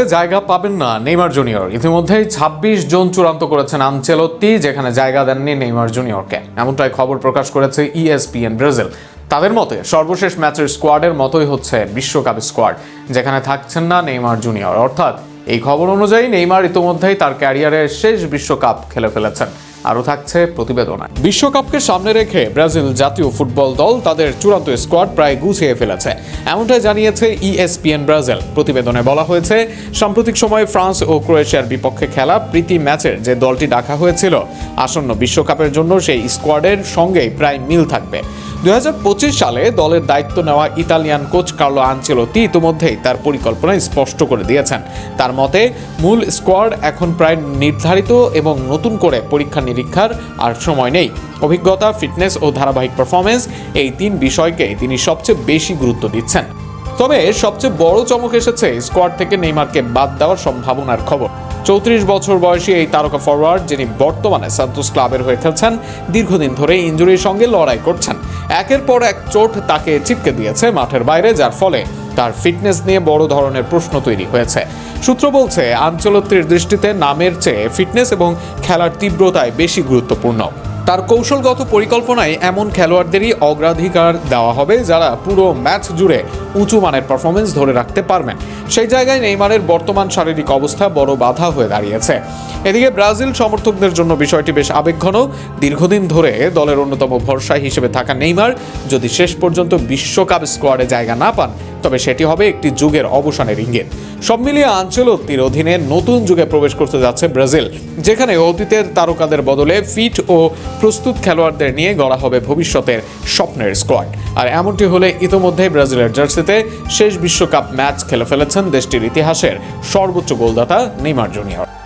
জায়গা পাবেন না নেইমার জুনিয়র। ইতিমধ্যেই ২৬ জন চূড়ান্ত করেছেন আনচেলত্তি, যেখানে জায়গা দেননি নেইমার জুনিয়রকে। এমনটাই খবর প্রকাশ করেছে ESPN ব্রাজিল। তাদের মতে সর্বশেষ ম্যাচের স্কোয়াডের মতোই হচ্ছে বিশ্বকাপ স্কোয়াড, যেখানে থাকছেন না নেইমার জুনিয়র। অর্থাৎ এই খবর অনুযায়ী নেইমার ইতিমধ্যেই তার ক্যারিয়ারের শেষ বিশ্বকাপ খেলে ফেলেছেন। আরও থাকছে প্রতিবেদনায়। বিশ্বকাপকে সামনে রেখে ব্রাজিল জাতীয় ফুটবল দল তাদের চূড়ান্ত স্কোয়াড প্রায় গুছিয়ে ফেলেছে, এমনটাই জানিয়েছে ESPN ব্রাজিল। প্রতিবেদনে বলা হয়েছে, সাম্প্রতিক সময়ে ফ্রান্স ও ক্রোয়েশিয়ার বিপক্ষে খেলা প্রীতি ম্যাচের যে দলটি ডাকা হয়েছিল, আসন্ন বিশ্বকাপের জন্য সেই স্কোয়াডের সঙ্গেই প্রায় মিল থাকবে। 2025 সালে দলের দায়িত্ব নেওয়া ইতালিয়ান কোচ কার্লো আনচেলত্তি ইতিমধ্যেই তার পরিকল্পনা স্পষ্ট করে দিয়েছেন। তার মতে মূল স্কোয়াড এখন প্রায় নির্ধারিত এবং নতুন করে পরীক্ষা নিরীক্ষার আর সময় নেই। অভিজ্ঞতা, ফিটনেস ও ধারাবাহিক পারফরমেন্স, এই তিন বিষয়কে তিনি সবচেয়ে বেশি গুরুত্ব দিচ্ছেন। তবে সবচেয়ে বড় চমক এসেছে স্কোয়াড থেকে নেইমারকে বাদ দেওয়ার সম্ভাবনার খবর। 34 বছর বয়সী এই তারকা ফরওয়ার্ড, যিনি বর্তমানে সান্তোস ক্লাবের হয়ে খেলছেন, দীর্ঘদিন ধরে ইনজুরির সঙ্গে লড়াই করছেন। একের পর এক চোট তাকে চিপকে দিয়েছে মাঠের বাইরে, যার ফলে তার ফিটনেস নিয়ে বড় ধরনের প্রশ্ন তৈরি হয়েছে। সূত্র বলছে, আনচেলত্তির দৃষ্টিতে নামের চেয়ে ফিটনেস এবং খেলার তীব্রতায় বেশি গুরুত্বপূর্ণ। তার কৌশলগত পরিকল্পনায় এমন খেলোয়াড়দেরই অগ্রাধিকার দেওয়া হবে যারা পুরো ম্যাচ জুড়ে উঁচু মানের পারফরমেন্স ধরে রাখতে পারবেন। সেই জায়গায় নেইমারের বর্তমান শারীরিক অবস্থা বড় বাধা হয়ে দাঁড়িয়েছে। এদিকে ব্রাজিল সমর্থকদের জন্য বিষয়টি বেশ আবেগঘন। দীর্ঘদিন ধরে দলের অন্যতম ভরসা হিসেবে থাকা নেইমার যদি শেষ পর্যন্ত বিশ্বকাপ স্কোয়াডে জায়গা না পান, তবে সেটি হবে একটি যুগের অবসানের ইঙ্গিত। সব মিলিয়ে আনচেলত্তির অধীনে নতুন যুগে প্রবেশ করতে যাচ্ছে ব্রাজিল, যেখানে অতীতের তারকাদের বদলে ফিট ও প্রস্তুত খেলোয়াড়দের নিয়ে গড়া হবে ভবিষ্যতের স্বপ্নের স্কোয়াড। আর এমনটি হলে ইতিমধ্যেই ব্রাজিলের জার্সিতে শেষ বিশ্বকাপ ম্যাচ খেলে ফেলেছেন দেশটির ইতিহাসের সর্বোচ্চ গোলদাতা নেইমার জুনিয়র।